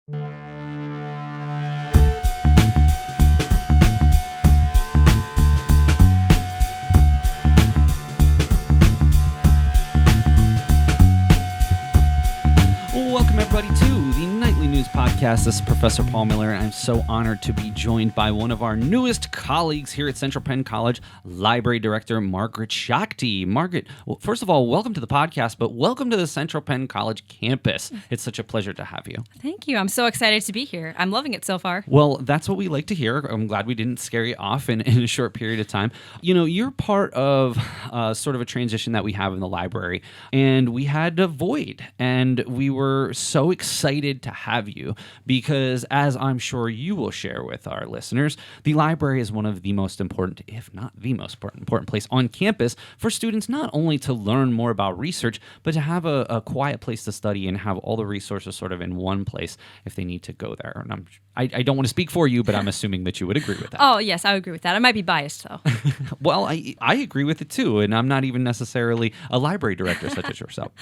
Welcome, everybody, to the Nightly News Podcast. This is Professor Paul Miller, and I'm so honored to be joined by one of our newest colleagues here at Central Penn College, Library Director Margaret Schachte. Margaret, well, first of all, welcome to the podcast, but welcome to the Central Penn College campus. It's such a pleasure to have you. Thank you. I'm so excited to be here. I'm loving it so far. Well, that's what we like to hear. I'm glad we didn't scare you off in a short period of time. You know, you're part of sort of a transition that we have in the library, and we had a void, and we were so excited to have you because, as I'm sure you will share with our listeners, the library is one of the most important, if not the most important place on campus for students not only to learn more about research, but to have a quiet place to study and have all the resources sort of in one place if they need to go there. And I don't want to speak for you, but I'm assuming that you would agree with that. Oh, yes, I would agree with that. I might be biased, though. Well, I agree with it, too, and I'm not even necessarily a library director such as yourself.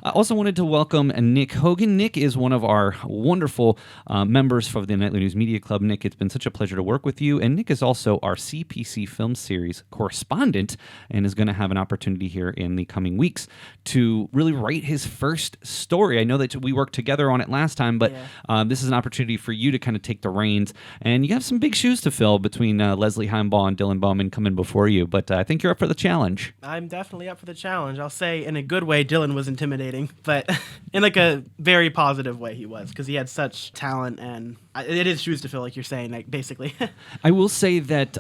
I also wanted to welcome Nick Hogan. Nick is one of our wonderful members for the Nightly News Media Club. Nick, it's been such a pleasure to work with you, and Nick is also our CPC Film Series correspondent and is going to have an opportunity here in the coming weeks to really write his first story. I know that we worked together on it last time, but this is an opportunity for you to kind of take the reins, and you have some big shoes to fill between Leslie Heimbaugh and Dylan Bowman coming before you, but I think you're up for the challenge. I'm definitely up for the challenge. I'll say in a good way Dylan was intimidating, but in like a very positive way he was, because he had such talent, and it is shoes to fill, like you're saying, like basically. I will say that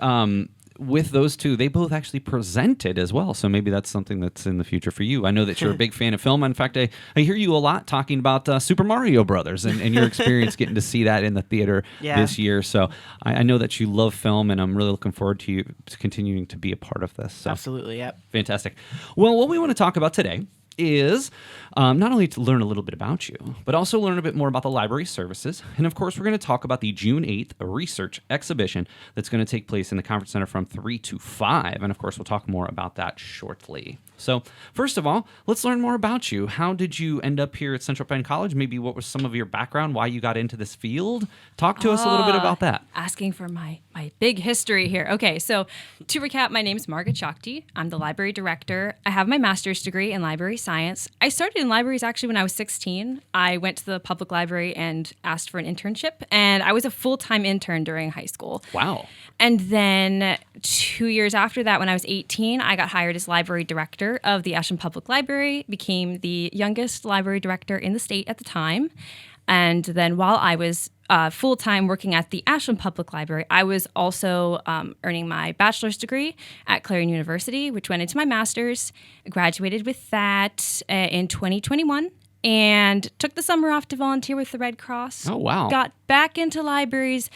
with those two, they both actually presented as well, so maybe that's something that's in the future for you. I know that you're a big fan of film. In fact, I hear you a lot talking about Super Mario Brothers and your experience getting to see that in the theater this year. So I know that you love film, and I'm really looking forward to you continuing to be a part of this. So. Absolutely, yep. Fantastic. Well, what we want to talk about today is not only to learn a little bit about you, but also learn a bit more about the library services. And of course, we're going to talk about the June 8th research exhibition that's going to take place in the Conference Center from 3 to 5. And of course, we'll talk more about that shortly. So first of all, let's learn more about you. How did you end up here at Central Penn College? Maybe what was some of your background, why you got into this field? Talk to us a little bit about that. Asking for my big history here. Okay, so to recap, my name's Margaret Schachte. I'm the library director. I have my master's degree in library science. I started in libraries actually when I was 16. I went to the public library and asked for an internship, and I was a full-time intern during high school. Wow. And then 2 years after that, when I was 18, I got hired as library director of the Ashland Public Library, became the youngest library director in the state at the time. And then while I was full-time working at the Ashland Public Library, I was also earning my bachelor's degree at Clarion University, which went into my master's. I graduated with that in 2021 and took the summer off to volunteer with the Red Cross. Oh, wow. Got back into libraries.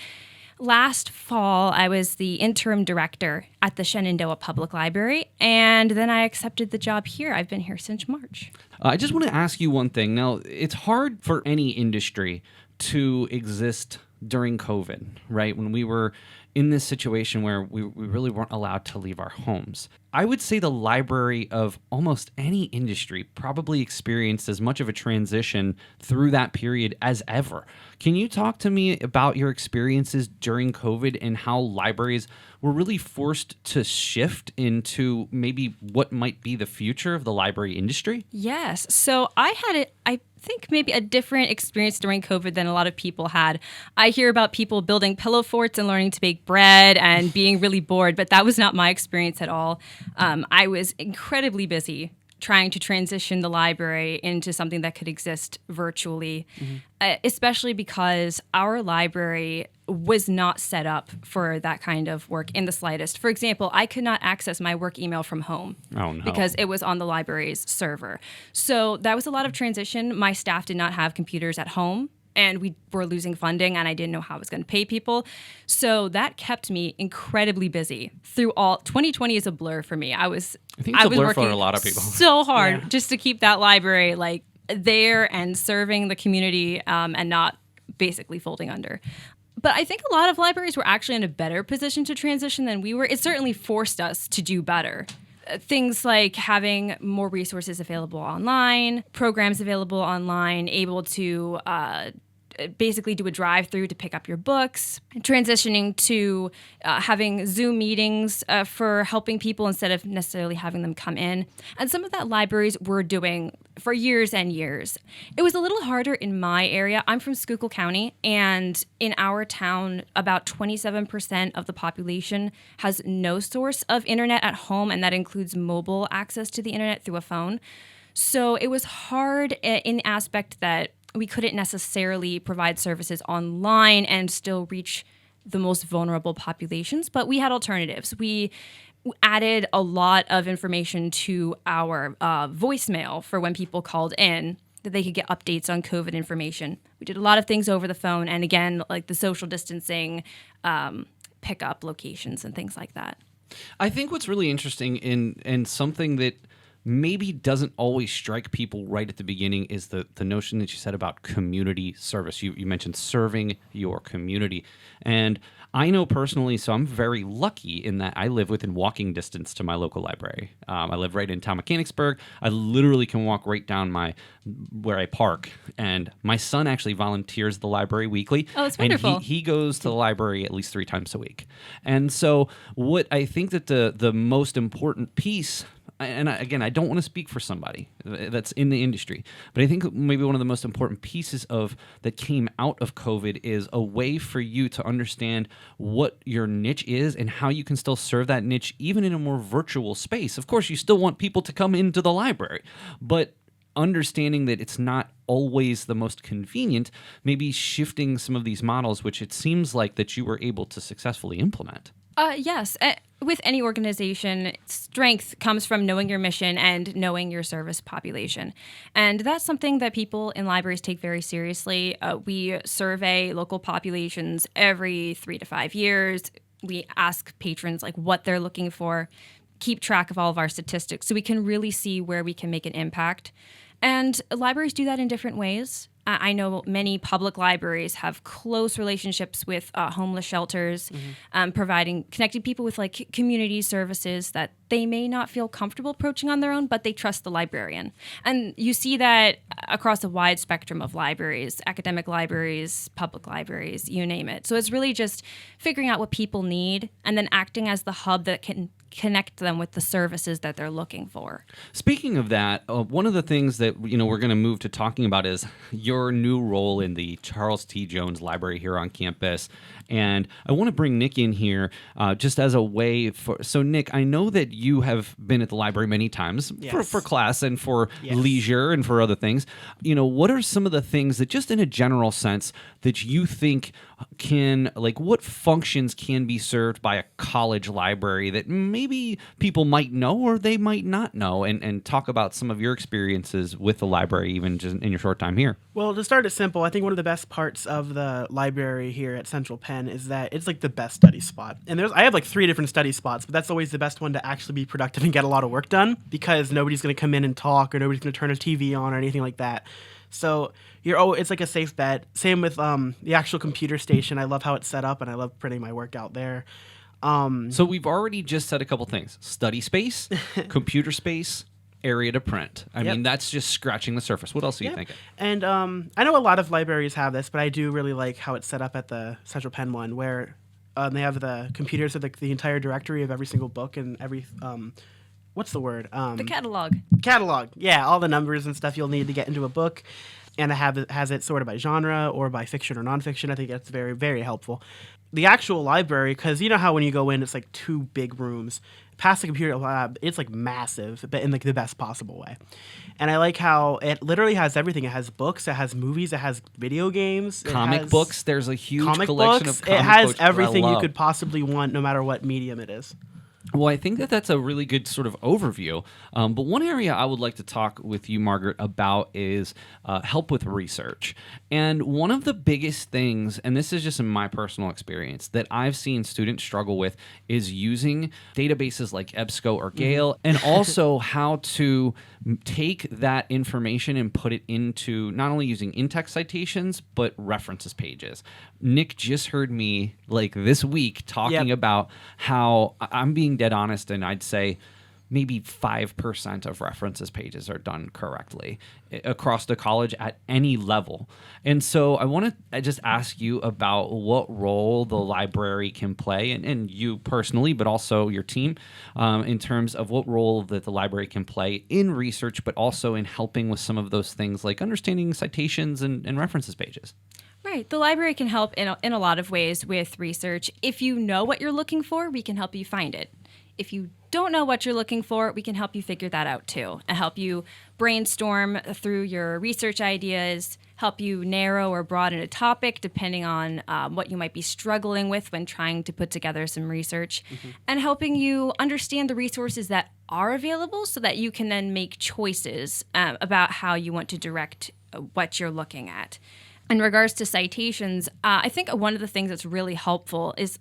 Last fall, I was the interim director at the Shenandoah Public Library, and then I accepted the job here. I've been here since March. I just want to ask you one thing. Now, it's hard for any industry to exist during COVID, right? When we were in this situation where we really weren't allowed to leave our homes. I would say the library of almost any industry probably experienced as much of a transition through that period as ever. Can you talk to me about your experiences during COVID and how libraries were really forced to shift into maybe what might be the future of the library industry? Yes. So I think maybe a different experience during COVID than a lot of people had. I hear about people building pillow forts and learning to bake bread and being really bored, but that was not my experience at all. I was incredibly busy trying to transition the library into something that could exist virtually, especially because our library was not set up for that kind of work in the slightest. For example, I could not access my work email from home because it was on the library's server. So that was a lot of transition. My staff did not have computers at home, and we were losing funding, and I didn't know how I was going to pay people. So that kept me incredibly busy through all. 2020 is a blur for me. I was a blur for a lot of people. So hard just to keep that library like there and serving the community and not basically folding under. But I think a lot of libraries were actually in a better position to transition than we were. It certainly forced us to do better. Things like having more resources available online, programs available online, able to basically do a drive-through to pick up your books, transitioning to having Zoom meetings for helping people instead of necessarily having them come in. And some of that libraries were doing for years and years. It was a little harder in my area. I'm from Schuylkill County, and in our town, about 27% of the population has no source of internet at home, and that includes mobile access to the internet through a phone. So it was hard in the aspect that we couldn't necessarily provide services online and still reach the most vulnerable populations, but we had alternatives. We added a lot of information to our voicemail for when people called in, that they could get updates on COVID information. We did a lot of things over the phone, and again, like the social distancing, pickup locations and things like that. I think what's really interesting and something that maybe doesn't always strike people right at the beginning is the notion that you said about community service. You mentioned serving your community. And I know personally, so I'm very lucky in that I live within walking distance to my local library. I live right in town Mechanicsburg. I literally can walk right down where I park. And my son actually volunteers at the library weekly. Oh, that's wonderful. And he goes to the library at least 3 times a week. And so what I think that the most important piece, and again, I don't want to speak for somebody that's in the industry, but I think maybe one of the most important pieces that came out of COVID is a way for you to understand what your niche is and how you can still serve that niche even in a more virtual space. Of course, you still want people to come into the library, but understanding that it's not always the most convenient, maybe shifting some of these models, which it seems like that you were able to successfully implement. Yes. With any organization, strength comes from knowing your mission and knowing your service population. And that's something that people in libraries take very seriously. We survey local populations every 3 to 5 years. We ask patrons like what they're looking for, keep track of all of our statistics so we can really see where we can make an impact. And libraries do that in different ways. I know many public libraries have close relationships with homeless shelters, connecting people with like community services that they may not feel comfortable approaching on their own, but they trust the librarian. And you see that across a wide spectrum of libraries, academic libraries, public libraries, you name it. So it's really just figuring out what people need and then acting as the hub that can connect them with the services that they're looking for. Speaking of that, one of the things that we're going to move to talking about is your new role in the Charles T. Jones Library here on campus. And I want to bring Nick in here just as a way for... So, Nick, I know that you have been at the library many times for class and for leisure and for other things. What are some of the things that, just in a general sense, that you think can, like, what functions can be served by a college library that maybe people might know or they might not know, and talk about some of your experiences with the library, even just in your short time here? Well, to start it simple, I think one of the best parts of the library here at Central Penn is that it's like the best study spot. And I have like 3 different study spots, but that's always the best one to actually be productive and get a lot of work done because nobody's going to come in and talk or nobody's going to turn a TV on or anything like that. So it's like a safe bet. Same with the actual computer station. I love how it's set up and I love printing my work out there. So we've already just said a couple things: study space, computer space, area to print. I mean, that's just scratching the surface. What else are you thinking? And I know a lot of libraries have this, but I do really like how it's set up at the Central Penn one, where they have the computers with the entire directory of every single book and every what's the word? The catalog. Catalog. Yeah, all the numbers and stuff you'll need to get into a book. And it has it sorted by genre or by fiction or nonfiction. I think that's very, very helpful. The actual library, because you know how when you go in, it's like 2 big rooms. Past the computer lab, it's like massive, but in like the best possible way. And I like how it literally has everything. It has books, it has movies, it has video games, comic books. There's a huge collection of comic books. It has everything you could possibly want, no matter what medium it is. Well, I think that's a really good sort of overview. But one area I would like to talk with you, Margaret, about is help with research. And one of the biggest things, and this is just in my personal experience, that I've seen students struggle with is using databases like EBSCO or Gale, and also how to take that information and put it into not only using in-text citations, but references pages. Nick just heard me like this week talking about how I'm being dead honest, and I'd say maybe 5% of references pages are done correctly across the college at any level. And so I want to just ask you about what role the library can play, and you personally, but also your team, in terms of what role that the library can play in research, but also in helping with some of those things like understanding citations and references pages. Right. The library can help in a lot of ways with research. If you know what you're looking for, we can help you find it. If you don't know what you're looking for, we can help you figure that out too, and help you brainstorm through your research ideas, help you narrow or broaden a topic depending on what you might be struggling with when trying to put together some research, and helping you understand the resources that are available so that you can then make choices about how you want to direct what you're looking at. In regards to citations, I think one of the things that's really helpful is,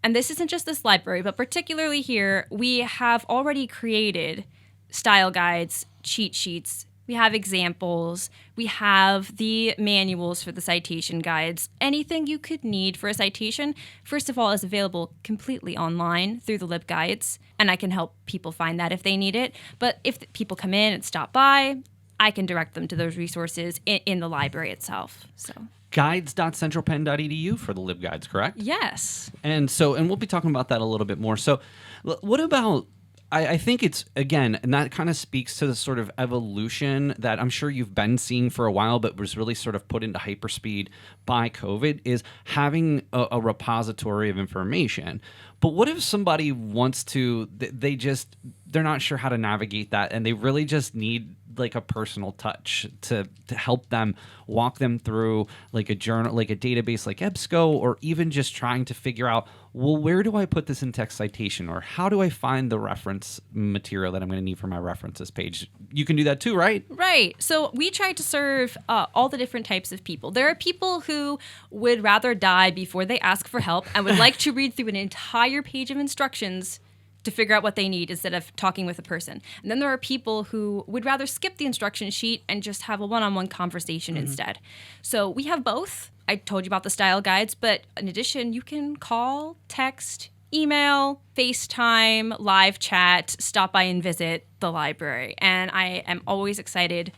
and this isn't just this library, but particularly here, we have already created style guides, cheat sheets. We have examples. We have the manuals for the citation guides. Anything you could need for a citation, first of all, is available completely online through the LibGuides, and I can help people find that if they need it. But if people come in and stop by, I can direct them to those resources in the library itself. So guides.centralpenn.edu for the LibGuides, correct? yes. And we'll be talking about that a little bit more. So what about, I think it's, again, and that kind of speaks to the sort of evolution that I'm sure you've been seeing for a while, but was really sort of put into hyperspeed by COVID, is having a repository of information. But what if somebody wants to, they're not sure how to navigate that, and they really just need like a personal touch to help them walk them through like a journal, like a database like EBSCO, or even just trying to figure out, well, where do I put this in text citation, or how do I find the reference material that I'm going to need for my references page? You can do that too, right? Right. So we try to serve all the different types of people. There are people who would rather die before they ask for help and would like to read through an entire page of instructions to figure out what they need instead of talking with a person. And then there are people who would rather skip the instruction sheet and just have a one-on-one conversation instead. So we have both. I told you about the style guides, but in addition, you can call, text, email, FaceTime, live chat, stop by and visit the library. And I am always excited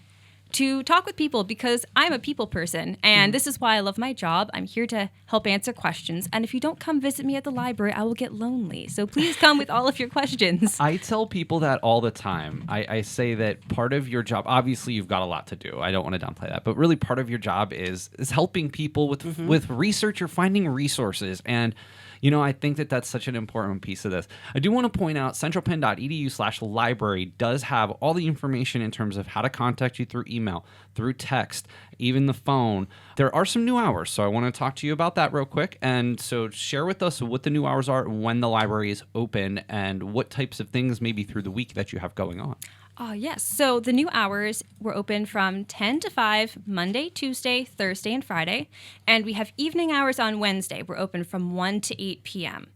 to talk with people because I'm a people person, and this is why I love my job. I'm here to help answer questions, and if you don't come visit me at the library, I will get lonely. So please come with all of your questions. I tell people that all the time. I say that part of your job, obviously you've got a lot to do. I don't want to downplay that, but really part of your job is helping people with research or finding resources. And I think that that's such an important piece of this. I do want to point out centralpenn.edu/library does have all the information in terms of how to contact you through email, through text, even the phone. There are some new hours, so I want to talk to you about that real quick. And so share with us what the new hours are, when the library is open, and what types of things maybe through the week that you have going on. Yes. So the new hours were open from 10 to 5, Monday, Tuesday, Thursday, and Friday. And we have evening hours on Wednesday. We're open from 1 to 8 p.m.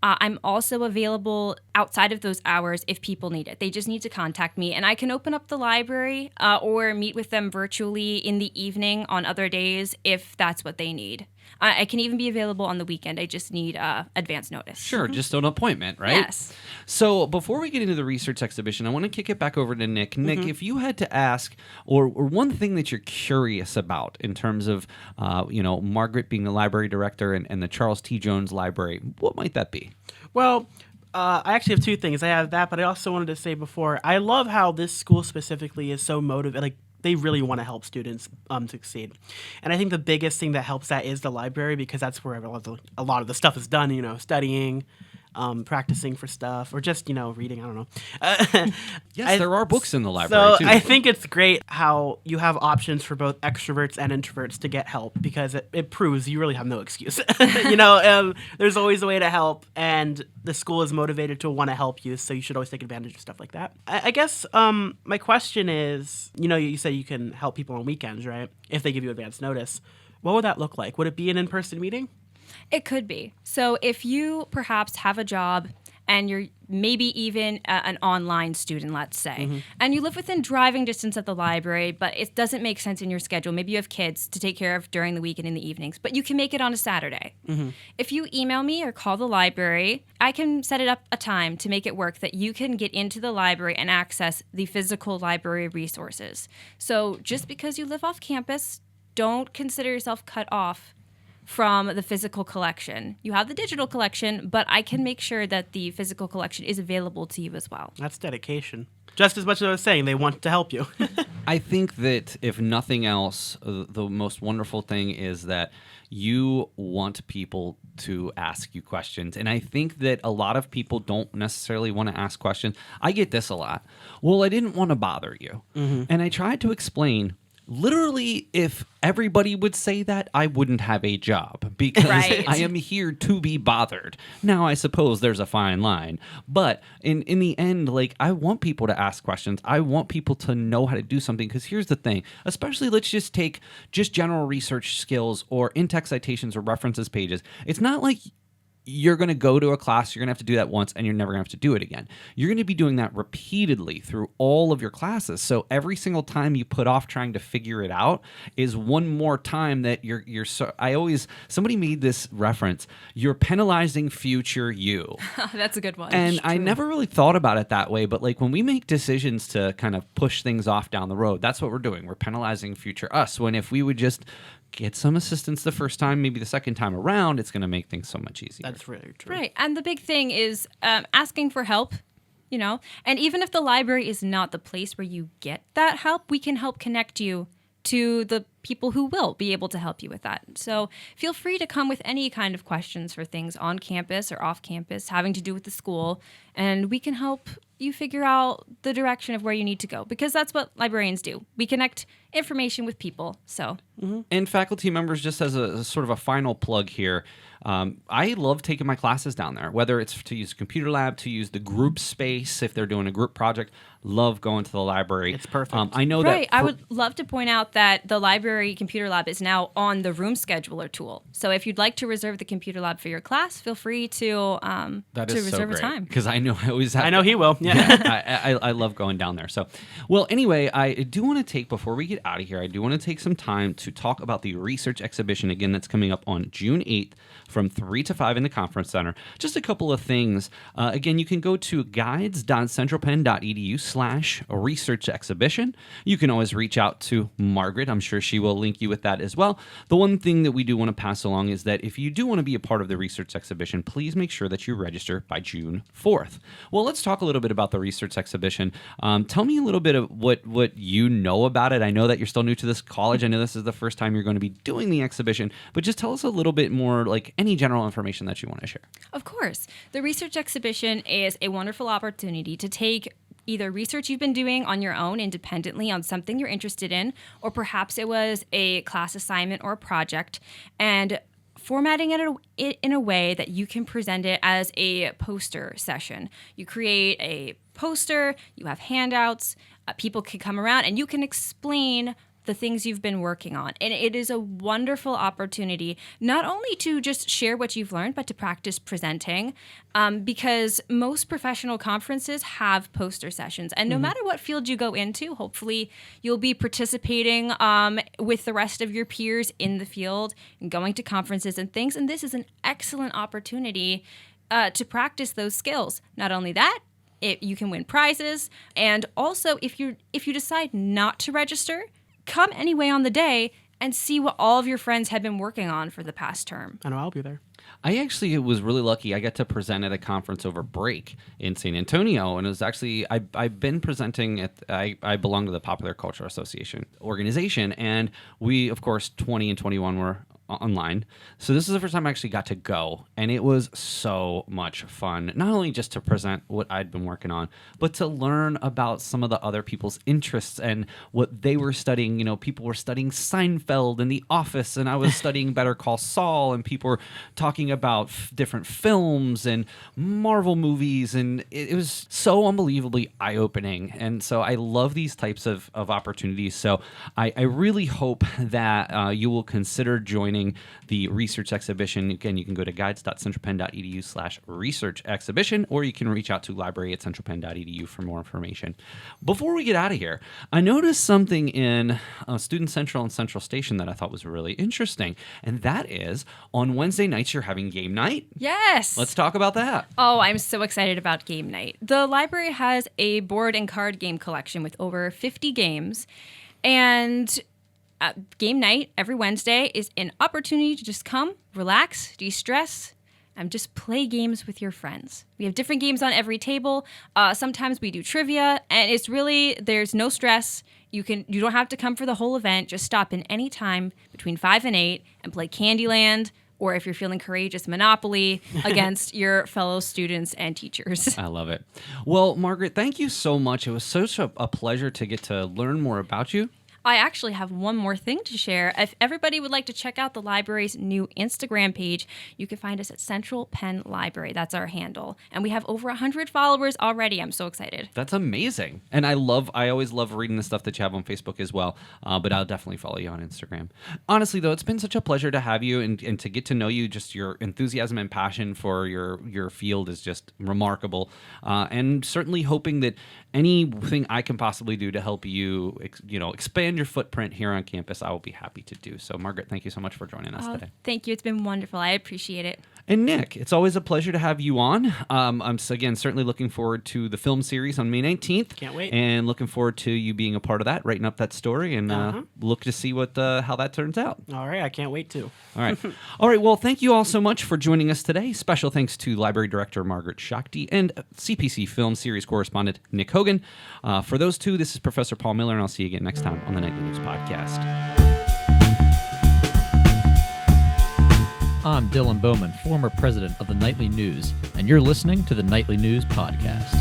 I'm also available outside of those hours if people need it. They just need to contact me, and I can open up the library or meet with them virtually in the evening on other days if that's what they need. I can even be available on the weekend. I just need advance notice. Sure, just an appointment, right? Yes. So before we get into the research exhibition, I want to kick it back over to Nick. Nick, if you had to ask, or one thing that you're curious about in terms of, Margaret being the library director and the Charles T. Jones Library, what might that be? Well, I actually have two things. I have that, but I also wanted to say before, I love how this school specifically is so motivated. Like, they really want to help students succeed. And I think the biggest thing that helps that is the library, because that's where a lot of the stuff is done, studying, practicing for stuff, or just, reading, I don't know. Yes, there are books in the library, too. I think it's great how you have options for both extroverts and introverts to get help, because it proves you really have no excuse. There's always a way to help, and the school is motivated to want to help you, so you should always take advantage of stuff like that. I guess my question is, you said you can help people on weekends, right? If they give you advance notice. What would that look like? Would it be an in-person meeting? It could be. So if you perhaps have a job and you're maybe even an online student, let's say, and you live within driving distance of the library, but it doesn't make sense in your schedule. Maybe you have kids to take care of during the week and in the evenings, but you can make it on a Saturday. If you email me or call the library, I can set it up a time to make it work that you can get into the library and access the physical library resources. So just because you live off campus, don't consider yourself cut off from the physical collection. You have the digital collection, but I can make sure that the physical collection is available to you as well. That's dedication. Just as much as I was saying, they want to help you. I think that if nothing else, the most wonderful thing is that you want people to ask you questions. And I think that a lot of people don't necessarily want to ask questions. I get this a lot. Well, I didn't want to bother you. And I tried to explain, literally, if everybody would say that, I wouldn't have a job because Right. I am here to be bothered. Now, I suppose there's a fine line, but in the end, like, I want people to ask questions. I want people to know how to do something, because here's the thing, especially let's just take just general research skills or in-text citations or references pages. It's not like you're going to go to a class, you're going to have to do that once, and you're never going to have to do it again. You're going to be doing that repeatedly through all of your classes. So every single time you put off trying to figure it out is one more time that somebody made this reference, you're penalizing future you. That's a good one. And I never really thought about it that way, but like when we make decisions to kind of push things off down the road, that's what we're doing. We're penalizing future us, when if we would just get some assistance the first time, maybe the second time around, it's going to make things so much easier. That's really true. Right. And the big thing is asking for help, and even if the library is not the place where you get that help, we can help connect you to the people who will be able to help you with that. So feel free to come with any kind of questions for things on campus or off campus having to do with the school, and we can help you figure out the direction of where you need to go, because that's what librarians do. We connect information with people. So And faculty members, just as a sort of a final plug here, I love taking my classes down there, whether it's to use computer lab, to use the group space if they're doing a group project. Love going to the library. It's perfect. I know right. that I would love to point out that the library computer lab is now on the room scheduler tool. So if you'd like to reserve the computer lab for your class, feel free to reserve a time. Because I know I always have. I know he will. Yeah. I love going down there. So, well, anyway, I do want to take, before we get out of here, I do want to take some time to talk about the research exhibition again that's coming up on June 8th from 3 to 5 in the Conference Center. Just a couple of things. Again, you can go to guides.centralpenn.edu/research exhibition. You can always reach out to Margaret. I'm sure she will link you with that as well. The one thing that we do want to pass along is that if you do want to be a part of the research exhibition, please make sure that you register by June 4th. Well, let's talk a little bit about the research exhibition. Tell me a little bit of what you know about it. I know that you're still new to this college. I know this is the first time you're going to be doing the exhibition, but just tell us a little bit more, like any general information that you want to share. Of course. The research exhibition is a wonderful opportunity to take either research you've been doing on your own independently on something you're interested in, or perhaps it was a class assignment or a project, and formatting it in a way that you can present it as a poster session. You create a poster, you have handouts, people can come around, and you can explain the things you've been working on. And it is a wonderful opportunity not only to just share what you've learned, but to practice presenting, because most professional conferences have poster sessions. And no matter what field you go into, hopefully you'll be participating with the rest of your peers in the field and going to conferences and things. And this is an excellent opportunity to practice those skills. Not only that, you can win prizes. And also, if you decide not to register, come anyway on the day and see what all of your friends have been working on for the past term. I know I'll be there. I actually was really lucky. I got to present at a conference over break in San Antonio, and it was actually I've been presenting at I belong to the Popular Culture Association organization, and we, of course, 20 and 21 were online. So this is the first time I actually got to go, and it was so much fun. Not only just to present what I'd been working on, but to learn about some of the other people's interests and what they were studying. You know, people were studying Seinfeld and The Office, and I was studying Better Call Saul, and people were talking about different films and Marvel movies, and it was so unbelievably eye-opening. And so I love these types of opportunities. So I really hope that you will consider joining planning the research exhibition. Again, you can go to guides.centralpenn.edu/research exhibition, or you can reach out to library@centralpenn.edu for more information. Before we get out of here, I noticed something in Student Central and Central Station that I thought was really interesting, and that is on Wednesday nights you're having game night. Yes. Let's talk about that. Oh, I'm so excited about game night. The library has a board and card game collection with over 50 games, and game night every Wednesday is an opportunity to just come, relax, de-stress, and just play games with your friends. We have different games on every table. Sometimes we do trivia, and it's really, there's no stress. You don't have to come for the whole event. Just stop in any time between 5 and 8 and play Candyland, or if you're feeling courageous, Monopoly against your fellow students and teachers. I love it. Well, Margaret, thank you so much. It was such a pleasure to get to learn more about you. I actually have one more thing to share. If everybody would like to check out the library's new Instagram page, you can find us at Central Penn Library. That's our handle. And we have over 100 followers already. I'm so excited. That's amazing. And I always love reading the stuff that you have on Facebook as well. But I'll definitely follow you on Instagram. Honestly, though, it's been such a pleasure to have you and to get to know you. Just your enthusiasm and passion for your field is just remarkable. And certainly hoping that anything I can possibly do to help you, expand your footprint here on campus, I will be happy to do. So, Margaret, thank you so much for joining us today. Thank you. It's been wonderful. I appreciate it. And Nick, it's always a pleasure to have you on. I'm certainly looking forward to the film series on May 19th. Can't wait. And looking forward to you being a part of that, writing up that story, and look to see how that turns out. All right, I can't wait to. All right. All right, well, thank you all so much for joining us today. Special thanks to Library Director Margaret Schachte and CPC Film Series correspondent Nick Hogan. For those two, this is Professor Paul Miller, and I'll see you again next time on the Nightly News Podcast. I'm Dylan Bowman, former president of the Nightly News, and you're listening to the Nightly News Podcast.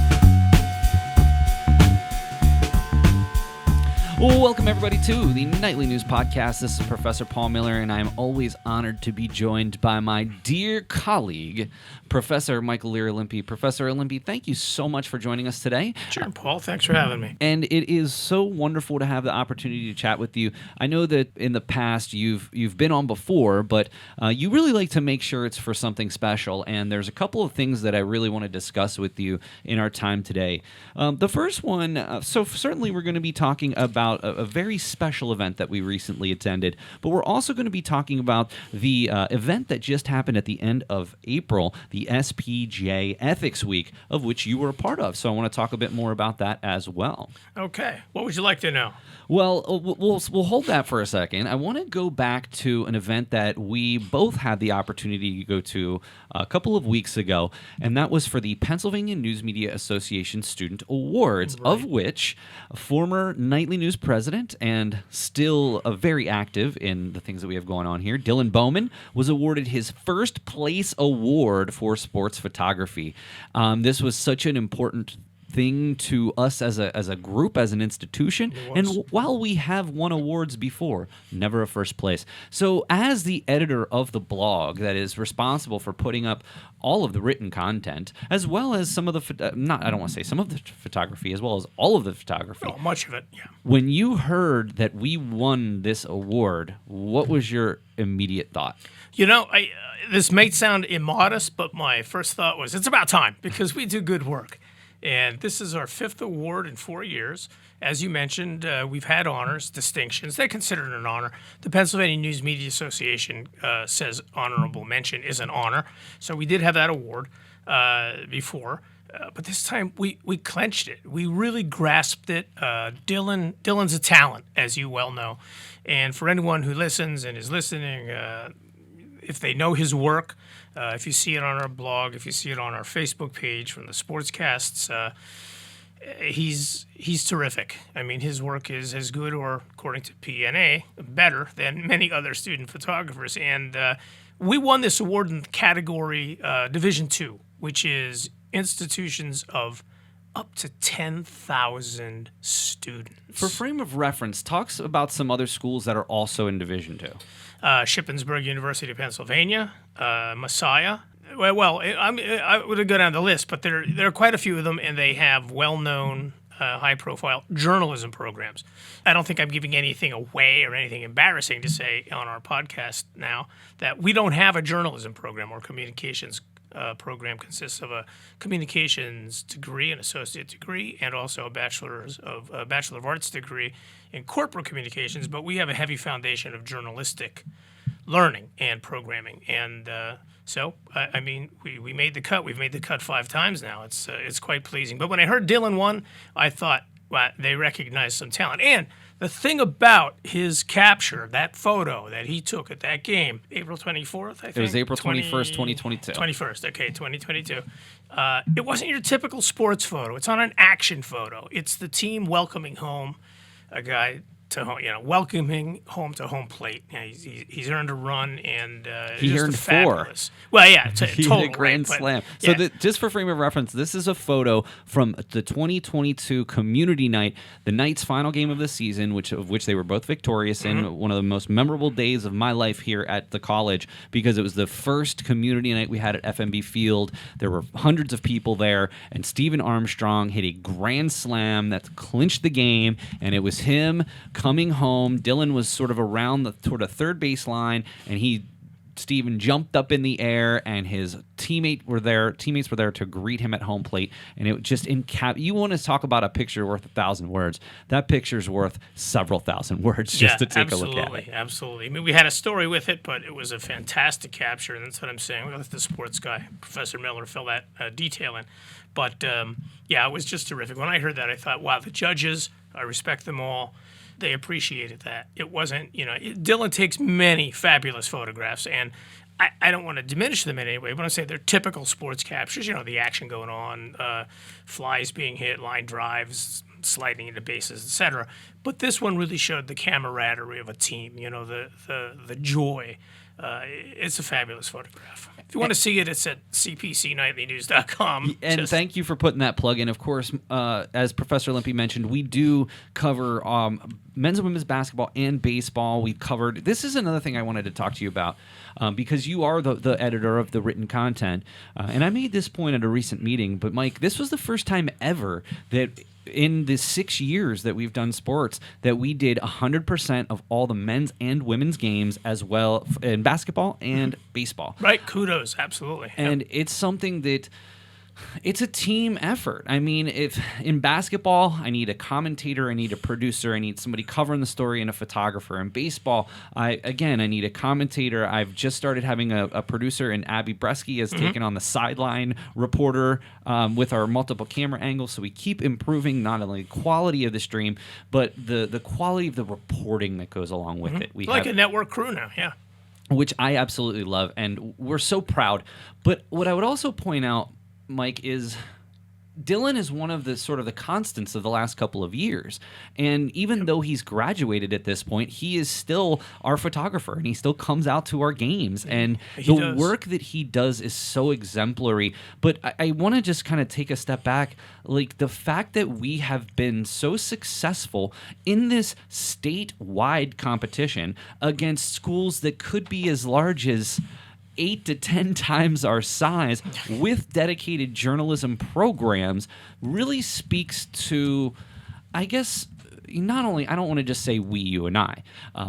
Well, welcome everybody to the Nightly News Podcast. This is Professor Paul Miller, and I'm always honored to be joined by my dear colleague, Professor Michael Lear-Olimpi. Professor Olimpi, thank you so much for joining us today. Sure, Paul. Thanks for having me. And it is so wonderful to have the opportunity to chat with you. I know that in the past you've been on before, but you really like to make sure it's for something special. And there's a couple of things that I really want to discuss with you in our time today. The first one, so certainly we're going to be talking about a very special event that we recently attended, but we're also going to be talking about the event that just happened at the end of April, the SPJ Ethics Week, of which you were a part of. So I want to talk a bit more about that as well. Okay. What would you like to know? Well, we'll hold that for a second. I want to go back to an event that we both had the opportunity to go to a couple of weeks ago, and that was for the Pennsylvania News Media Association Student Awards, Right. of which former Nightly News president and still very active in the things that we have going on here, Dylan Bowman, was awarded his first place award for sports photography. This was such an important thing to us as a group, as an institution, and while we have won awards before, never a first place. So as the editor of the blog that is responsible for putting up all of the written content, as well as some of the I don't want to say some of the photography, as well as all of the photography. Oh, much of it, yeah. When you heard that we won this award, what was your immediate thought? You know, this may sound immodest, but my first thought was it's about time because we do good work. And this is our 5th award in 4 years. As you mentioned, we've had honors, distinctions. They consider it an honor. The Pennsylvania News Media Association says honorable mention is an honor. So we did have that award before. But this time we clenched it. We really grasped it. Dylan's a talent, as you well know. And for anyone who listens and is listening, if they know his work, if you see it on our blog, if you see it on our Facebook page from the sportscasts, he's terrific. I mean, his work is as good, or according to PNA, better than many other student photographers. And we won this award in the category Division II, which is institutions of up to 10,000 students. For frame of reference, talks about some other schools that are also in Division II. Shippensburg University of Pennsylvania, Messiah. I would go down the list, but there are quite a few of them, and they have well-known high-profile journalism programs. I don't think I'm giving anything away or anything embarrassing to say on our podcast now that we don't have a journalism program or communications program. Consists of a communications degree, an associate degree, and also a Bachelor of Arts degree in corporate communications, but we have a heavy foundation of journalistic learning and programming. And so, I mean, we made the cut. We've made the cut 5 times now. It's quite pleasing. But when I heard Dylan won, I thought, well, they recognized some talent. And the thing about his capture, that photo that he took at that game, April 24th, I think? It was April 21st, 2022. 21st, okay, 2022. It wasn't your typical sports photo. It's not an action photo. It's the team welcoming home a guy to home, welcoming home to home plate. He's earned a run, and he just earned fabulous. 4. Well, yeah, he total hit a grand right, slam. Yeah. So just for frame of reference, this is a photo from the 2022 Community Night, the Knights' final game of the season, of which they were both victorious in. One of the most memorable days of my life here at the college, because it was the first community night we had at FMB Field. There were hundreds of people there, and Stephen Armstrong hit a grand slam that clinched the game, and it was him coming home. Dylan was sort of around the third baseline, and Stephen jumped up in the air, and his teammates were there to greet him at home plate. And it just you want to talk about a picture worth 1,000 words. That picture's worth several thousand words just to take a look at it. Absolutely. I mean, we had a story with it, but it was a fantastic capture, and that's what I'm saying. We'll let the sports guy, Professor Miller, fill that detail in. But, it was just terrific. When I heard that, I thought, wow, the judges, I respect them all. They appreciated that. It wasn't, Dylan takes many fabulous photographs, and I don't want to diminish them in any way, but I'm saying they're typical sports captures, the action going on, flies being hit, line drives, sliding into bases, etc. But this one really showed the camaraderie of a team, the joy. It's a fabulous photograph. If you want to see it, it's at cpcnightlynews.com. And thank you for putting that plug in. Of course, as Professor Olimpi mentioned, we do cover men's and women's basketball and baseball. We've covered. This is another thing I wanted to talk to you about because you are the editor of the written content. And I made this point at a recent meeting, but Mike, this was the first time ever that in the 6 years that we've done sports that we did 100% of all the men's and women's games as well in basketball and baseball. Right, kudos, absolutely. And it's something that it's a team effort. I mean, if in basketball, I need a commentator, I need a producer, I need somebody covering the story, and a photographer. In baseball, I need a commentator. I've just started having a producer, and Abby Bresky has taken on the sideline reporter with our multiple camera angles. So we keep improving not only the quality of the stream, but the quality of the reporting that goes along with it. We have a network crew now, yeah. Which I absolutely love, and we're so proud. But what I would also point out, Mike, is Dylan is one of the sort of the constants of the last couple of years. And even though he's graduated at this point, he is still our photographer, and he still comes out to our games. And the work that he does is so exemplary. But I want to just kind of take a step back. Like, the fact that we have been so successful in this statewide competition against schools that could be as large as 8 to 10 times our size with dedicated journalism programs really speaks to, I guess, not only, I don't want to just say we, you and I,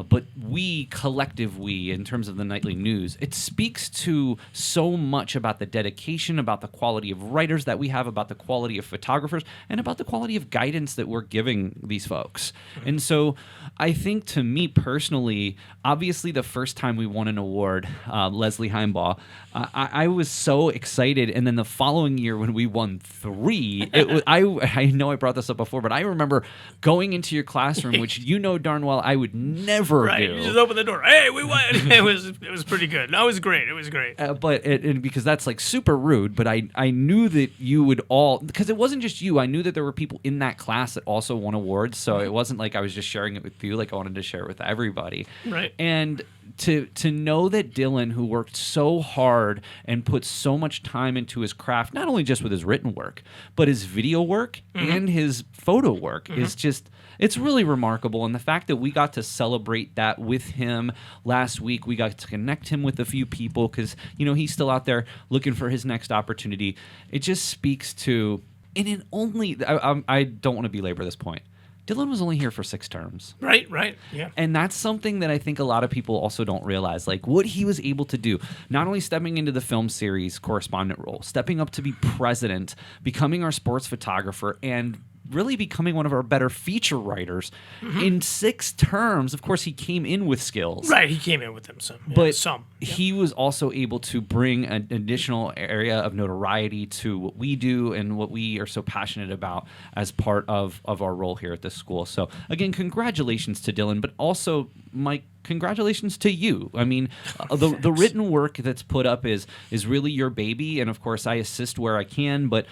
but we, collective we, in terms of the nightly news. It speaks to so much about the dedication, about the quality of writers that we have, about the quality of photographers, and about the quality of guidance that we're giving these folks. And so I think, to me personally, obviously the first time we won an award, Leslie Heimbaugh, I was so excited. And then the following year when we won 3, I know I brought this up before, but I remember going into your classroom, which you know darn well I would never do. You just open the door. Hey, we won. It was pretty good. No, it was great. It was great. But because that's like super rude, but I knew that you would all, because it wasn't just you. I knew that there were people in that class that also won awards, so it wasn't like I was just sharing it with you. Like, I wanted to share it with everybody. Right. And to know that Dylan, who worked so hard and put so much time into his craft, not only just with his written work, but his video work and his photo work is just, it's really remarkable. And the fact that we got to celebrate that with him last week, we got to connect him with a few people because, he's still out there looking for his next opportunity. It just speaks to And it only, I don't want to belabor this point. Dylan was only here for 6 terms. Right, yeah. And that's something that I think a lot of people also don't realize. Like what he was able to do, not only stepping into the film series correspondent role, stepping up to be president, becoming our sports photographer, and really becoming one of our better feature writers in 6 terms. Of course, he came in with skills. Right, he came in with them some. But some. he was also able to bring an additional area of notoriety to what we do and what we are so passionate about as part of our role here at this school. So, again, congratulations to Dylan, but also, Mike, congratulations to you. I mean, the written work that's put up is really your baby, and of course, I assist where I can, but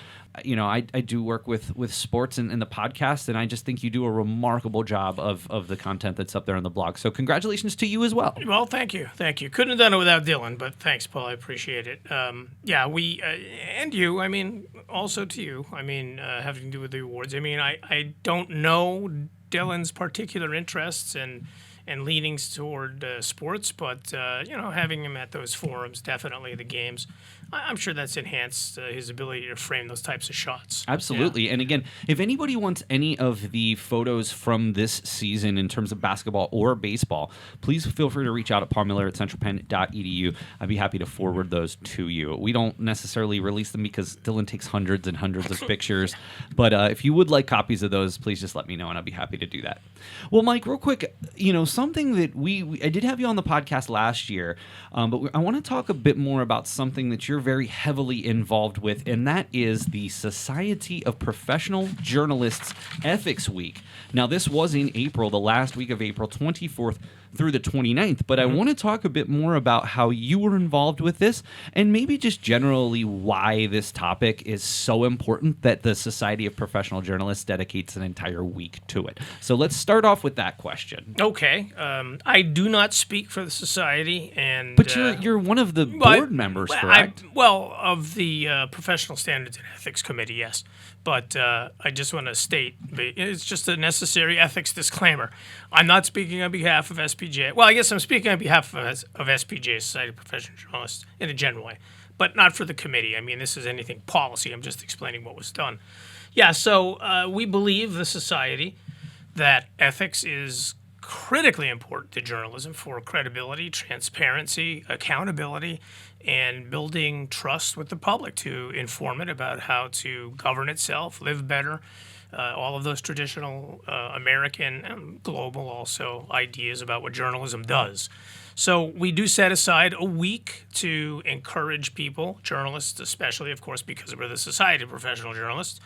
you know, I do work with sports and the podcast, and I just think you do a remarkable job of the content that's up there on the blog. So congratulations to you as well. Well, thank you. Couldn't have done it without Dylan, but thanks, Paul. I appreciate it. We and you. I mean, also to you. I mean, having to do with the awards. I mean, I don't know Dylan's particular interests and leanings toward sports, but having him at those forums, definitely the games, I'm sure that's enhanced his ability to frame those types of shots. Absolutely. Yeah. And again, if anybody wants any of the photos from this season in terms of basketball or baseball, please feel free to reach out at paulmiller@centralpenn.edu. I'd be happy to forward those to you. We don't necessarily release them because Dylan takes hundreds and hundreds of pictures, but if you would like copies of those, please just let me know and I'll be happy to do that. Well, Mike, real quick, something that I did have you on the podcast last year, but I want to talk a bit more about something that you're very heavily involved with, and that is the Society of Professional Journalists Ethics Week. Now, this was in April, the last week of April, 24th through the 29th, but I want to talk a bit more about how you were involved with this and maybe just generally why this topic is so important that the Society of Professional Journalists dedicates an entire week to it. So let's start off with that question. Okay. I do not speak for the society, but you're one of the board members, correct? Of the Professional Standards and Ethics Committee, yes. But I just want to state, it's just a necessary ethics disclaimer. I'm not speaking on behalf of SPJ. Well, I guess I'm speaking on behalf of SPJ, Society of Professional Journalists, in a general way, but not for the committee. I mean, this is anything policy. I'm just explaining what was done. Yeah, so we believe, the society, that ethics is critically important to journalism for credibility, transparency, accountability, and building trust with the public to inform it about how to govern itself, live better, all of those traditional American and global also ideas about what journalism does. So we do set aside a week to encourage people, journalists especially, of course, because we're the Society of Professional Journalists,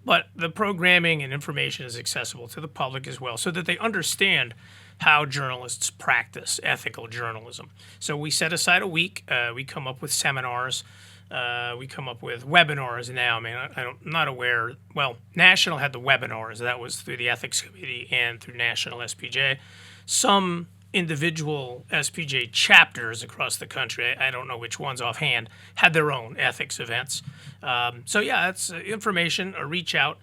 but the programming and information is accessible to the public as well so that they understand how journalists practice ethical journalism. So we set aside a week. We come up with seminars. We come up with webinars now. I mean, I'm not aware. Well, National had the webinars. That was through the Ethics Committee and through National SPJ. Some individual SPJ chapters across the country, I don't know which ones offhand, had their own ethics events. It's information, a reach out.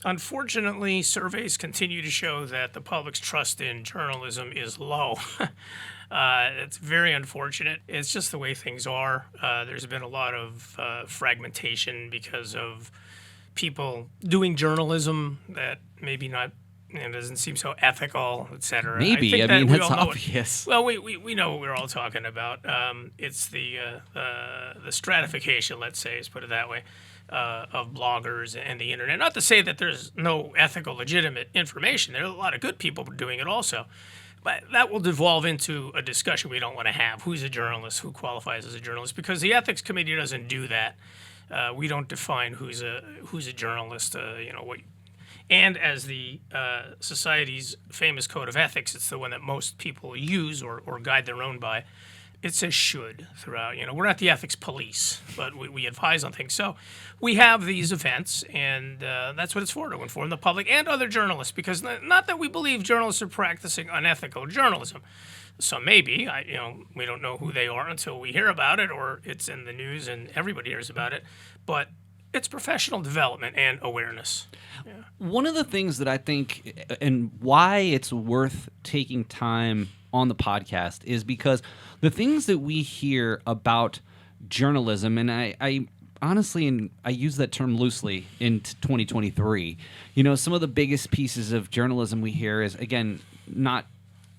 Unfortunately, surveys continue to show that the public's trust in journalism is low. It's very unfortunate. It's just the way things are. There's been a lot of fragmentation because of people doing journalism that maybe not doesn't seem so ethical, etc. Maybe. I mean, that's obvious. Well, we know what we're all talking about. It's the stratification, let's say, let's put it that way, of bloggers and the internet. Not to say that there's no ethical, legitimate information. There are a lot of good people doing it also. But that will devolve into a discussion we don't want to have. Who's a journalist? Who qualifies as a journalist? Because the Ethics Committee doesn't do that. We don't define who's a journalist. And as the Society's famous code of ethics, it's the one that most people use or guide their own by. It says should throughout. We're not the ethics police, but we advise on things. So we have these events, and that's what it's for, to inform the public and other journalists, because not that we believe journalists are practicing unethical journalism. Some maybe. We don't know who they are until we hear about it or it's in the news and everybody hears about it. But it's professional development and awareness. Yeah. One of the things that I think, and why it's worth taking time on the podcast, is because the things that we hear about journalism, and I honestly, and I use that term loosely, in 2023, some of the biggest pieces of journalism we hear is, again, not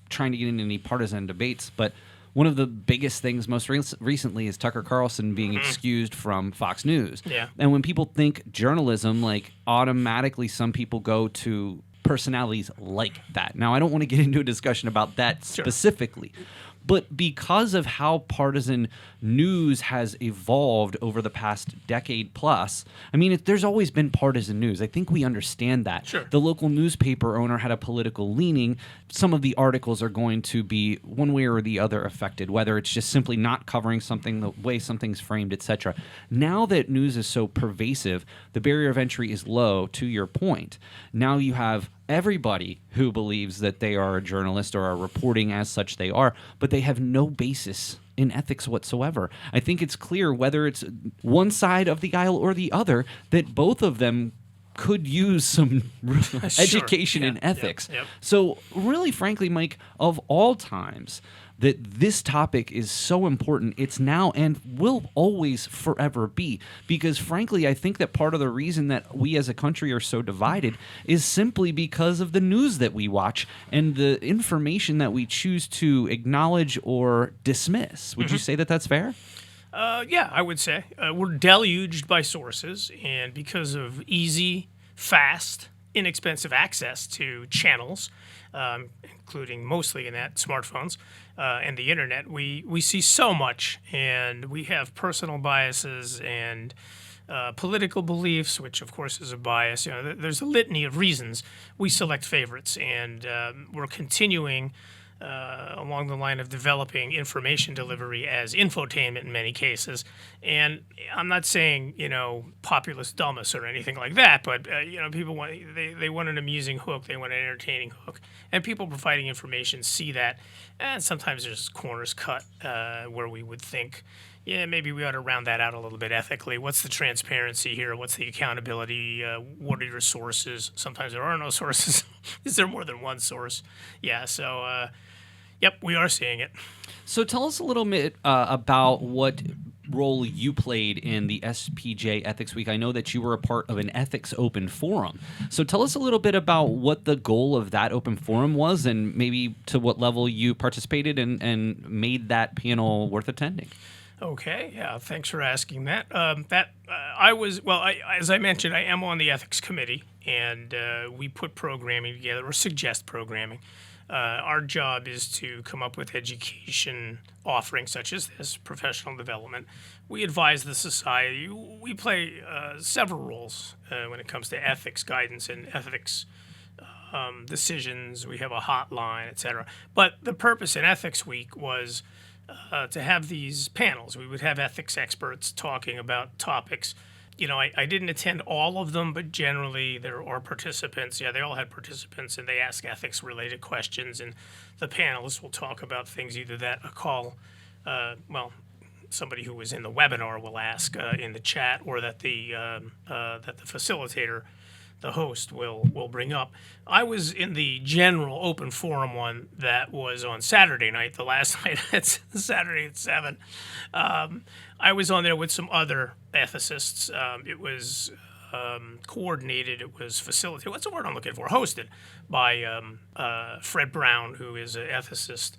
trying to get into any partisan debates, but one of the biggest things most recently is Tucker Carlson being excused from Fox News. Yeah. And when people think journalism, like, automatically some people go to personalities like that. Now, I don't want to get into a discussion about that specifically, but because of how partisan news has evolved over the past decade plus, I mean, there's always been partisan news. I think we understand that. Sure. The local newspaper owner had a political leaning. Some of the articles are going to be one way or the other affected, whether it's just simply not covering something, the way something's framed, etc. Now that news is so pervasive, the barrier of entry is low, to your point. Now you have everybody who believes that they are a journalist or are reporting as such they are, but they have no basis in ethics whatsoever. I think it's clear, whether it's one side of the aisle or the other, that both of them could use some education in ethics. Yep. So really, frankly, Mike, of all times, that this topic is so important. It's now and will always forever be, because frankly, I think that part of the reason that we as a country are so divided is simply because of the news that we watch and the information that we choose to acknowledge or dismiss. Would you say that that's fair? Yeah, I would say. We're deluged by sources, and because of easy, fast, inexpensive access to channels, including mostly in that smartphones and the internet, we see so much, and we have personal biases and political beliefs, which of course is a bias. There's a litany of reasons we select favorites, and we're continuing along the line of developing information delivery as infotainment in many cases. And I'm not saying, populist dumbness or anything like that, but, people want, they want an amusing hook, they want an entertaining hook. And people providing information see that, and sometimes there's corners cut where we would think, yeah, maybe we ought to round that out a little bit ethically. What's the transparency here? What's the accountability? What are your sources? Sometimes there are no sources. Is there more than one source? Yeah, so... Yep, we are seeing it. So tell us a little bit about what role you played in the SPJ Ethics Week. I know that you were a part of an ethics open forum. So tell us a little bit about what the goal of that open forum was, and maybe to what level you participated and made that panel worth attending. Okay, yeah, thanks for asking that. As I mentioned, I am on the ethics committee, and we put programming together, or suggest programming. Our job is to come up with education offerings such as this, professional development. We advise the society. We play several roles when it comes to ethics guidance and ethics decisions. We have a hotline, etc. But the purpose in Ethics Week was to have these panels. We would have ethics experts talking about topics. I didn't attend all of them, but generally there are participants. Yeah, they all had participants, and they ask ethics-related questions, and the panelists will talk about things either that somebody who was in the webinar will ask in the chat, or that the facilitator, the host, will bring up. I was in the general open forum one that was on Saturday night, the last night. It's Saturday at 7. I was on there with some other ethicists. It was coordinated. It was facilitated. What's the word I'm looking for? Hosted by Fred Brown, who is an ethicist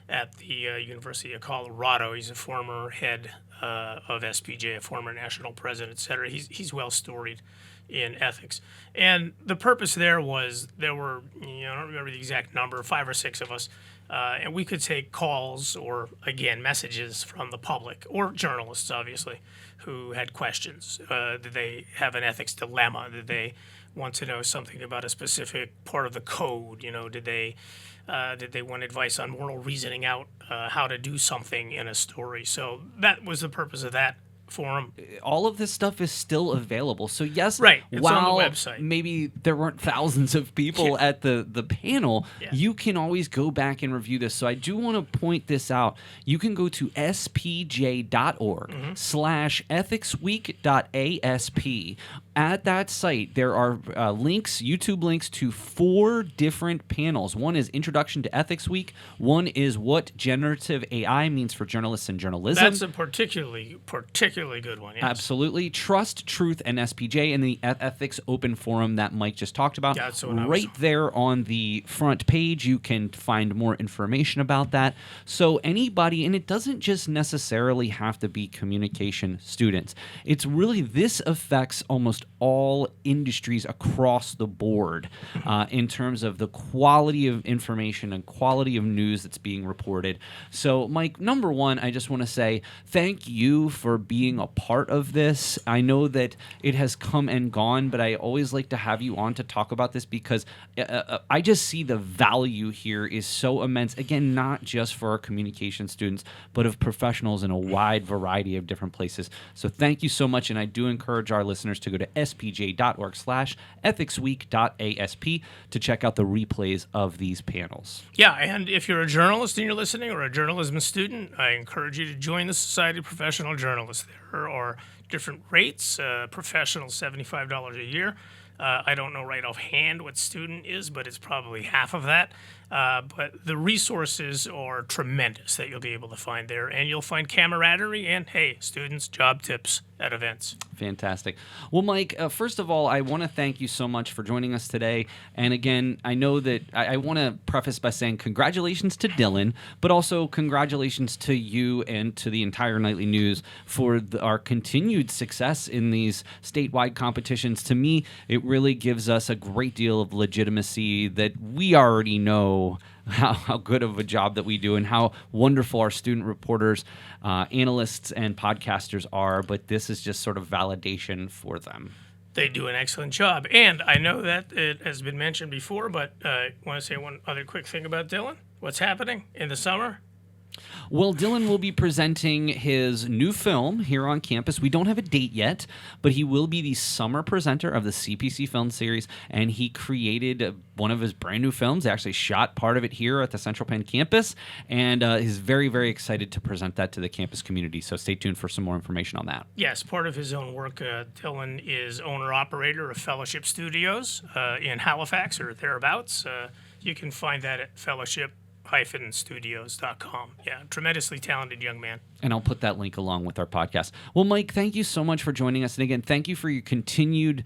at the University of Colorado. He's a former head of SPJ, a former national president, et cetera. He's well storied in ethics. And the purpose there was, there were, I don't remember the exact number, 5 or 6 of us, and we could take calls or, again, messages from the public, or journalists, obviously, who had questions. Did they have an ethics dilemma? Did they want to know something about a specific part of the code? Did they want advice on moral reasoning out how to do something in a story? So that was the purpose of that forum. All of this stuff is still available. So yes, right. It's while on the website. Maybe there weren't thousands of people at the panel, you can always go back and review this. So I do want to point this out. You can go to spj.org/ethicsweek.asp. At that site, there are links, YouTube links to 4 different panels. One is Introduction to Ethics Week. One is What Generative AI Means for Journalists and Journalism. That's a particularly particularly good one. Yes. Absolutely. Trust, Truth, and SPJ, and the Ethics Open Forum that Mike just talked about. Yeah, that's the one I was right there on the front page, you can find more information about that. So anybody, and it doesn't just necessarily have to be communication students. It's really, this affects almost all industries across the board in terms of the quality of information and quality of news that's being reported. So, Mike, number one, I just want to say thank you for being a part of this. I know that it has come and gone, but I always like to have you on to talk about this because I just see the value here is so immense. Again, not just for our communication students, but of professionals in a wide variety of different places. So thank you so much, and I do encourage our listeners to go to spj.org/ethicsweek.asp to check out the replays of these panels. Yeah, and if you're a journalist and you're listening, or a journalism student, I encourage you to join the Society of Professional Journalists. There are different rates. Professional, $75 a year. I don't know right offhand what student is, but it's probably half of that. But the resources are tremendous that you'll be able to find there, and you'll find camaraderie and, hey, students, job tips at events. Fantastic. Well, Mike, first of all, I want to thank you so much for joining us today. And again, I know that I want to preface by saying congratulations to Dylan, but also congratulations to you and to the entire Nightly News for our continued success in these statewide competitions. To me, it really gives us a great deal of legitimacy that we already know how good of a job that we do and how wonderful our student reporters, analysts, and podcasters are, but this is just sort of validation for them. They do an excellent job. And I know that it has been mentioned before, but I want to say one other quick thing about Dylan. What's happening in the summer? Well, Dylan will be presenting his new film here on campus. We don't have a date yet, but he will be the summer presenter of the CPC film series, and he created one of his brand new films. He actually shot part of it here at the Central Penn campus, and he's very, very excited to present that to the campus community, so stay tuned for some more information on that. Yes, part of his own work. Dylan is owner-operator of Fellowship Studios in Halifax or thereabouts. You can find that at fellowship-studios.com. Yeah, tremendously talented young man. And I'll put that link along with our podcast. Well, Mike, thank you so much for joining us. And again, thank you for your continued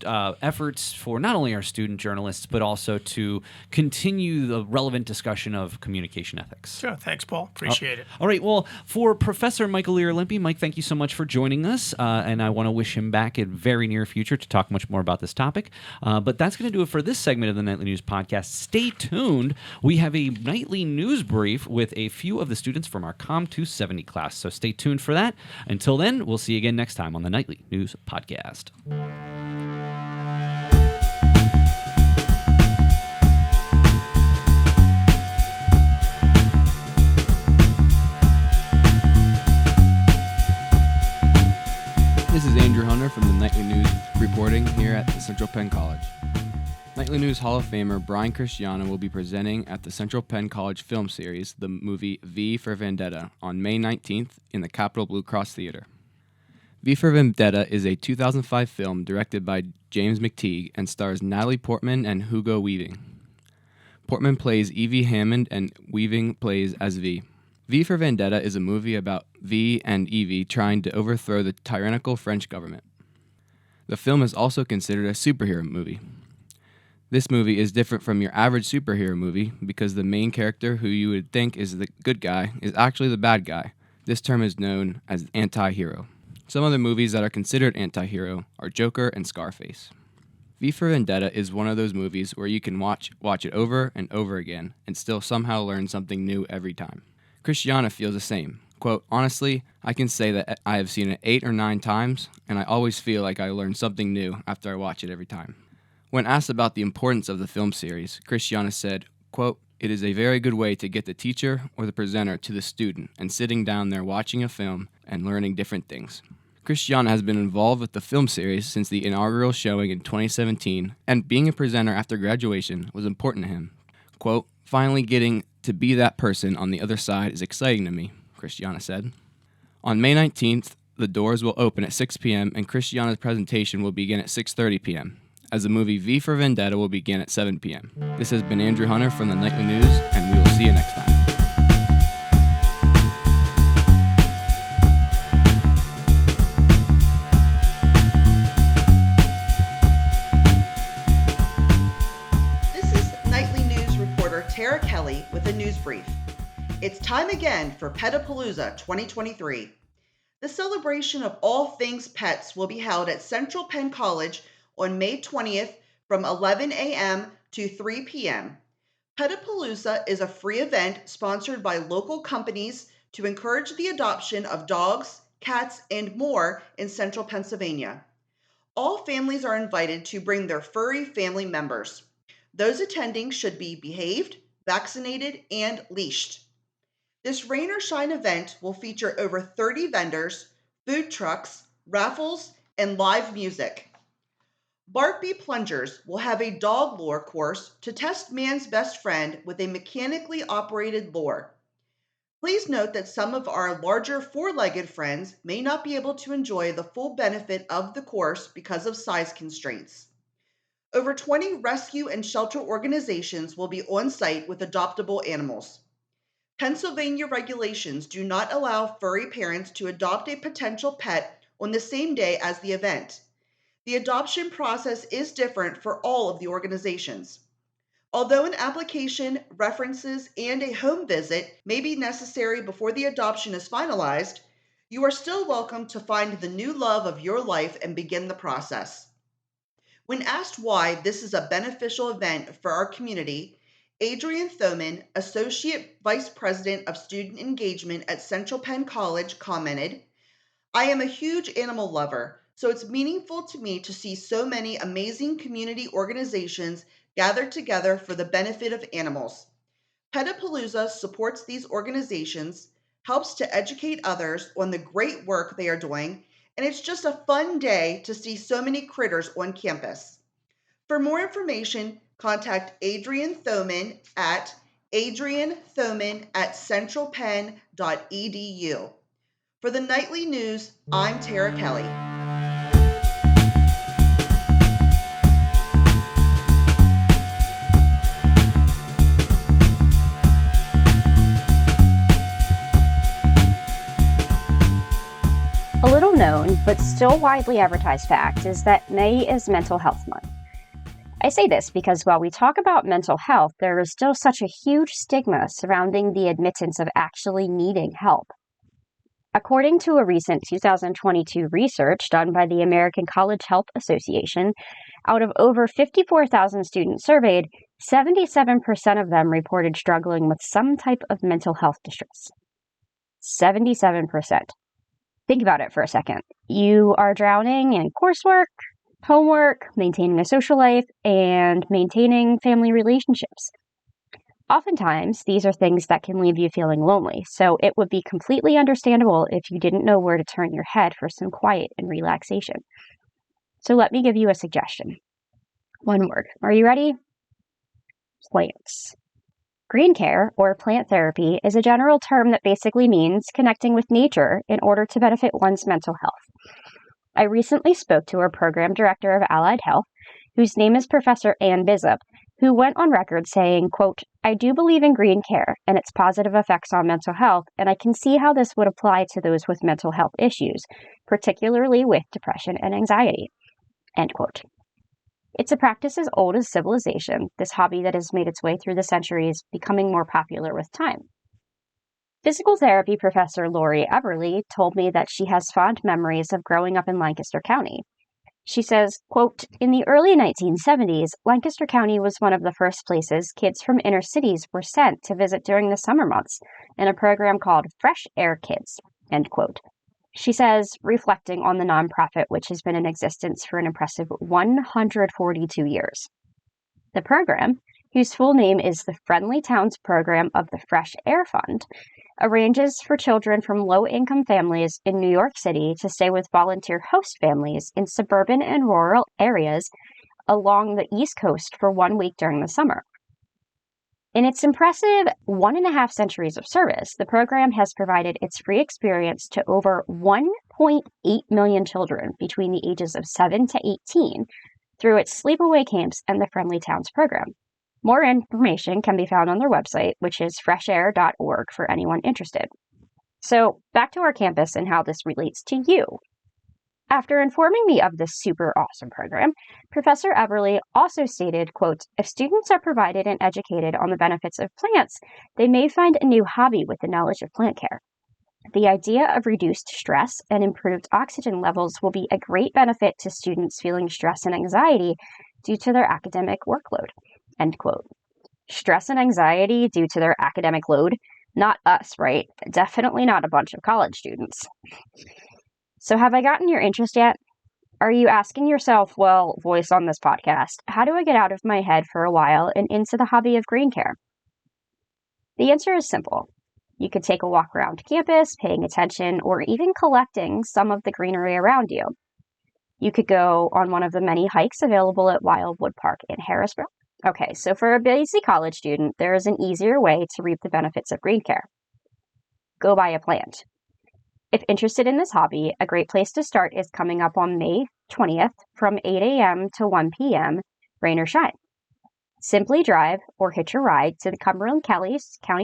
efforts for not only our student journalists, but also to continue the relevant discussion of communication ethics. Sure. Thanks, Paul. Appreciate it. All right. Well, for Professor Michael Lear-Olimpi, Mike, thank you so much for joining us. And I want to wish him back in very near future to talk much more about this topic. But that's going to do it for this segment of the Nightly News Podcast. Stay tuned. We have a nightly news brief with a few of the students from our COM270 class. So stay tuned for that. Until then, we'll see you again next time on the Nightly News Podcast. This is Andrew Hunter from the Nightly News reporting here at the Central Penn College. Nightly News Hall of Famer Brian Cristiano will be presenting at the Central Penn College film series, the movie V for Vendetta, on May 19th in the Capitol Blue Cross Theater. V for Vendetta is a 2005 film directed by James McTeague and stars Natalie Portman and Hugo Weaving. Portman plays Evie Hammond and Weaving plays as V. V for Vendetta is a movie about V and Evie trying to overthrow the tyrannical French government. The film is also considered a superhero movie. This movie is different from your average superhero movie because the main character, who you would think is the good guy, is actually the bad guy. This term is known as anti-hero. Some other movies that are considered anti-hero are Joker and Scarface. V for Vendetta is one of those movies where you can watch it over and over again and still somehow learn something new every time. Christiana feels the same. Quote, honestly, I can say that I have seen it 8 or 9 times, and I always feel like I learn something new after I watch it every time. When asked about the importance of the film series, Christiana said, quote, it is a very good way to get the teacher or the presenter to the student and sitting down there watching a film and learning different things. Christiana has been involved with the film series since the inaugural showing in 2017, and being a presenter after graduation was important to him. Quote, finally getting to be that person on the other side is exciting to me, Christiana said. On May 19th, the doors will open at 6 p.m. and Christiana's presentation will begin at 6:30 p.m. as the movie V for Vendetta will begin at 7 p.m. This has been Andrew Hunter from the Nightly News, and we will see you next time. time again for Petapalooza 2023. The celebration of all things pets will be held at Central Penn College on May 20th from 11 a.m. to 3 p.m. Petapalooza is a free event sponsored by local companies to encourage the adoption of dogs, cats, and more in central Pennsylvania. All families are invited to bring their furry family members. Those attending should be behaved, vaccinated, and leashed. This rain or shine event will feature over 30 vendors, food trucks, raffles, and live music. Barkbee Plungers will have a dog lore course to test man's best friend with a mechanically operated lure. Please note that some of our larger four-legged friends may not be able to enjoy the full benefit of the course because of size constraints. Over 20 rescue and shelter organizations will be on site with adoptable animals. Pennsylvania regulations do not allow furry parents to adopt a potential pet on the same day as the event. The adoption process is different for all of the organizations. Although an application, references, and a home visit may be necessary before the adoption is finalized, you are still welcome to find the new love of your life and begin the process. When asked why this is a beneficial event for our community, Adrian Thoman, Associate Vice President of Student Engagement at Central Penn College, commented, "I am a huge animal lover, so it's meaningful to me to see so many amazing community organizations gathered together for the benefit of animals. Petapalooza supports these organizations, helps to educate others on the great work they are doing, and it's just a fun day to see so many critters on campus." For more information, contact Adrian Thoman at adrianthoman@centralpenn.edu. For the Nightly News, I'm Tara Kelly. A little known, but still widely advertised fact is that May is Mental Health Month. I say this because while we talk about mental health, there is still such a huge stigma surrounding the admittance of actually needing help. According to a recent 2022 research done by the American College Health Association, out of over 54,000 students surveyed, 77% of them reported struggling with some type of mental health distress. 77%. Think about it for a second. You are drowning in coursework, homework, maintaining a social life, and maintaining family relationships. Oftentimes, these are things that can leave you feeling lonely, so it would be completely understandable if you didn't know where to turn your head for some quiet and relaxation. So let me give you a suggestion. One word. Are you ready? Plants. Green care, or plant therapy, is a general term that basically means connecting with nature in order to benefit one's mental health. I recently spoke to our program director of Allied Health, whose name is Professor Ann Bishop, who went on record saying, quote, "I do believe in green care and its positive effects on mental health, and I can see how this would apply to those with mental health issues, particularly with depression and anxiety," end quote. It's a practice as old as civilization, this hobby that has made its way through the centuries, becoming more popular with time. Physical therapy professor Lori Eberly told me that she has fond memories of growing up in Lancaster County. She says, quote, "In the early 1970s, Lancaster County was one of the first places kids from inner cities were sent to visit during the summer months in a program called Fresh Air Kids," end quote. She says, reflecting on the nonprofit, which has been in existence for an impressive 142 years. The program, whose full name is the Friendly Towns Program of the Fresh Air Fund, arranges for children from low-income families in New York City to stay with volunteer host families in suburban and rural areas along the East Coast for 1 week during the summer. In its impressive 1.5 centuries of service, the program has provided its free experience to over 1.8 million children between the ages of 7 to 18 through its sleepaway camps and the Friendly Towns program. More information can be found on their website, which is freshair.org for anyone interested. So back to our campus and how this relates to you. After informing me of this super awesome program, Professor Eberly also stated, quote, if students are provided and educated on the benefits of plants, they may find a new hobby with the knowledge of plant care. The idea of reduced stress and improved oxygen levels will be a great benefit to students feeling stress and anxiety due to their academic workload, end quote. Stress and anxiety due to their academic load? Not us, right? Definitely not a bunch of college students. So have I gotten your interest yet? Are you asking yourself, well, voice on this podcast, how do I get out of my head for a while and into the hobby of green care? The answer is simple. You could take a walk around campus, paying attention, or even collecting some of the greenery around you. You could go on one of the many hikes available at Wildwood Park in Harrisburg. Okay, so for a busy college student, there is an easier way to reap the benefits of green care. Go buy a plant. If interested in this hobby, a great place to start is coming up on May 20th from 8 a.m. to 1 p.m., rain or shine. Simply drive or hitch a ride to the Cumberland County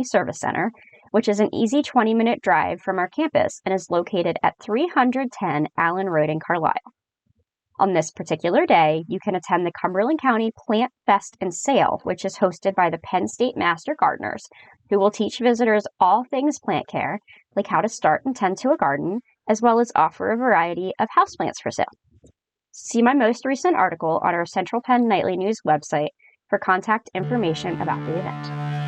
Service Center, which is an easy 20-minute drive from our campus and is located at 310 Allen Road in Carlisle. On this particular day, you can attend the Cumberland County Plant Fest and Sale, which is hosted by the Penn State Master Gardeners, who will teach visitors all things plant care, like how to start and tend to a garden, as well as offer a variety of houseplants for sale. See my most recent article on our Central Penn Nightly News website for contact information about the event.